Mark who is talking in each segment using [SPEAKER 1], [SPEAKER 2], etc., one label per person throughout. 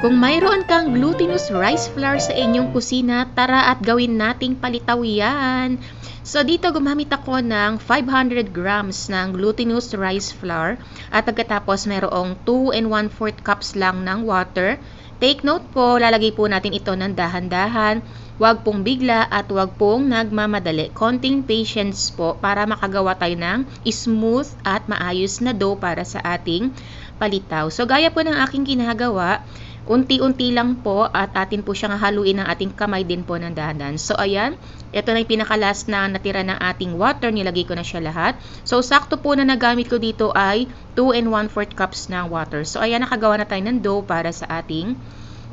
[SPEAKER 1] Kung mayroon kang glutinous rice flour sa inyong kusina, tara at gawin nating palitaw yan. So dito gumamit ako ng 500 grams ng glutinous rice flour at pagkatapos mayroong 2 and 1/4 cups lang ng water. Take note po, lalagay po natin ito ng dahan-dahan. Huwag pong bigla at huwag pong nagmamadali. Konting patience po para makagawa tayo ng smooth at maayos na dough para sa ating palitaw. So gaya po ng aking ginagawa, unti-unti lang po at atin po siyang haluin ng ating kamay din po ng dahan-dahan. So ayan, ito na yung pinakalas na natira ng ating water. Nilagay ko na siya lahat. So sakto po na nagamit ko dito ay 2 and 1/4 cups ng water. So ayan, nakagawa na tayo ng dough para sa ating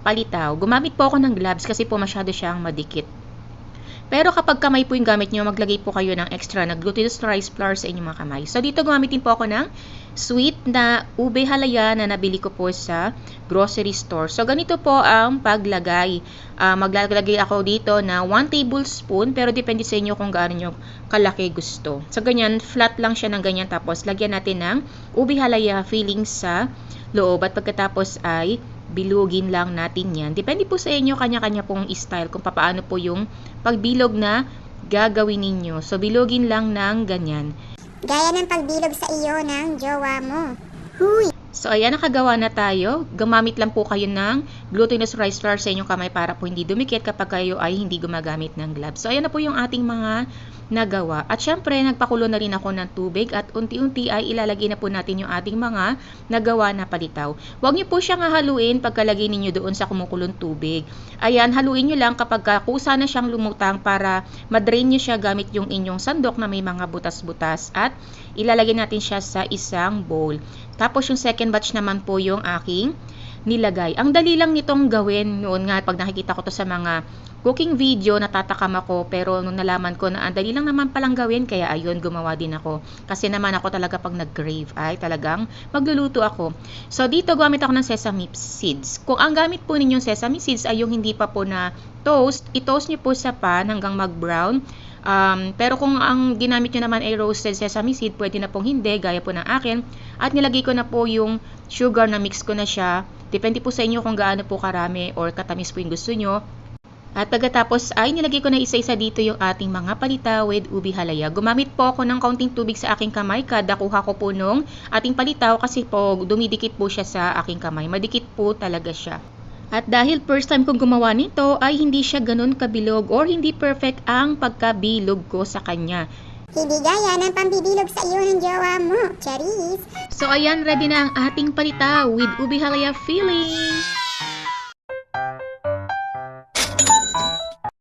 [SPEAKER 1] palitaw. Gumamit po ako ng gloves kasi po masyado siyang madikit. Pero kapag kamay po yung gamit nyo, maglagay po kayo ng extra na glutinous rice flour sa inyong mga kamay. So dito gumamitin po ako ng sweet na ube halaya na nabili ko po sa grocery store. So ganito po ang paglagay. Maglalagay ako dito na 1 tablespoon, pero depende sa inyo kung gaano nyo kalaki gusto. So ganyan, flat lang siya ng ganyan, tapos lagyan natin ng ube halaya filling sa loob at pagkatapos ay bilugin lang natin yan. Depende po sa inyo, kanya-kanya pong style kung paano po yung pagbilog na gagawin ninyo. So, bilugin lang ng ganyan.
[SPEAKER 2] Gaya ng pagbilog sa iyo ng jowa mo. Huy!
[SPEAKER 1] So, ayan, nakagawa na tayo. Gumamit lang po kayo ng glutinous rice flour sa inyong kamay para po hindi dumikit kapag kayo ay hindi gumagamit ng gloves. So, ayan na po yung ating mga nagawa. At syempre, nagpakulo na rin ako ng tubig at unti-unti ay ilalagay na po natin yung ating mga nagawa na palitaw. Huwag niyo po siyang haluin pagkalagay ninyo doon sa kumukulong tubig. Ayan, haluin niyo lang kapag kusa na siyang lumutang para madrain niyo siya gamit yung inyong sandok na may mga butas-butas at ilalagay natin siya sa isang bowl. Tapos yung second batch naman po yung aking nilagay. Ang dali lang nitong gawin noon nga pag nakikita ko to sa mga cooking video, natatakam ako, pero nung nalaman ko na ang dali lang naman palang gawin, kaya ayun, gumawa din ako. Kasi naman ako talaga pag nag-crave ay talagang magluluto ako. So dito gumamit ako ng sesame seeds. Kung ang gamit po ninyong sesame seeds ay yung hindi pa po na toast, i-toast niyo po sa pan hanggang mag-brown. Pero kung ang ginamit nyo naman ay roasted sesame seed, pwede na pong hindi, gaya po ng akin. At nilagay ko na po yung sugar, na mix ko na siya. Depende po sa inyo kung gaano po karami or katamis po yung gusto nyo. At pagkatapos ay nilagay ko na isa-isa dito yung ating mga palitaw with ube halaya. Gumamit po ako ng kaunting tubig sa aking kamay kada kuha ko po nung ating palitaw kasi po dumidikit po siya sa aking kamay. Madikit po talaga siya. At dahil first time kong gumawa nito ay hindi siya ganun kabilog or hindi perfect ang pagkabilog ko sa kanya.
[SPEAKER 2] Hindi gaya ng pambibilog sa iyo ng jowa mo. Charis!
[SPEAKER 1] So ayan, ready na ang ating palitaw with ube halaya filling.